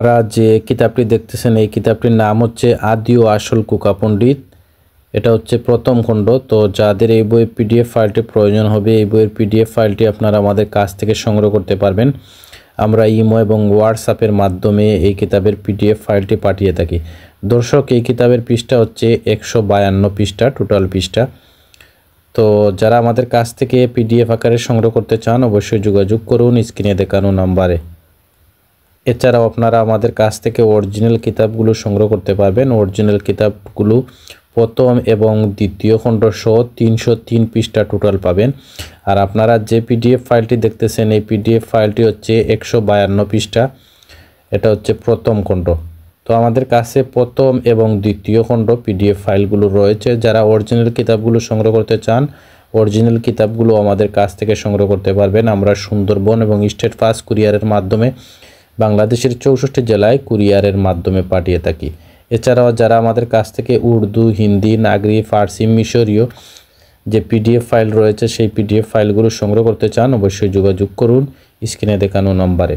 আপনারা যে কিতাবটি দেখতেছেন এই কিতাবটির নাম হচ্ছে আদি ও আসল কুকা পণ্ডিত। এটা হচ্ছে প্রথম খণ্ড। তো যাদের এই বইয়ের পিডিএফ ফাইলটি প্রয়োজন হবে, এই বইয়ের পিডিএফ ফাইলটি আপনারা আমাদের কাছ থেকে সংগ্রহ করতে পারবেন। আমরা ইমো এবং হোয়াটসঅ্যাপের মাধ্যমে এই কিতাবের পিডিএফ ফাইলটি পাঠিয়ে থাকি। দর্শক, এই কিতাবের পৃষ্ঠা হচ্ছে 152 পৃষ্ঠা, টোটাল পৃষ্ঠা। তো যারা আমাদের কাছ থেকে পিডিএফ আকারে সংগ্রহ করতে চান অবশ্যই যোগাযোগ করুন স্ক্রিনে দেখানো নাম্বারে। এছাড়াও আপনারা আমাদের কাছ থেকে অরিজিনাল কিতাবগুলো সংগ্রহ করতে পারবেন। অরিজিনাল কিতাবগুলো প্রথম এবং দ্বিতীয় খণ্ড সহ 303 পৃষ্ঠা টোটাল পাবেন। আর আপনারা যে পিডিএফ ফাইলটি দেখতেছেন এই পিডিএফ ফাইলটি হচ্ছে 152 পৃষ্ঠা। এটা হচ্ছে প্রথম খণ্ড। তো আমাদের কাছে প্রথম এবং দ্বিতীয় খণ্ড পিডিএফ ফাইলগুলো রয়েছে। যারা অরিজিনাল কিতাবগুলো সংগ্রহ করতে চান অরিজিনাল কিতাবগুলো আমাদের কাছ থেকে সংগ্রহ করতে পারবেন। আমরা সুন্দরবন এবং স্টেট ফাস্ট কুরিয়ারের মাধ্যমে বাংলাদেশের 64 জেলায় কুরিয়ারের মাধ্যমে পাঠিয়ে থাকি। এছাড়াও যারা আমাদের কাছ থেকে উর্দু, হিন্দি, নাগরি, ফার্সি, মিশরীয় যে পিডিএফ ফাইল রয়েছে সেই পিডিএফ ফাইলগুলো সংগ্রহ করতে চান অবশ্যই যোগাযোগ করুন স্ক্রিনে দেখানো নম্বরে।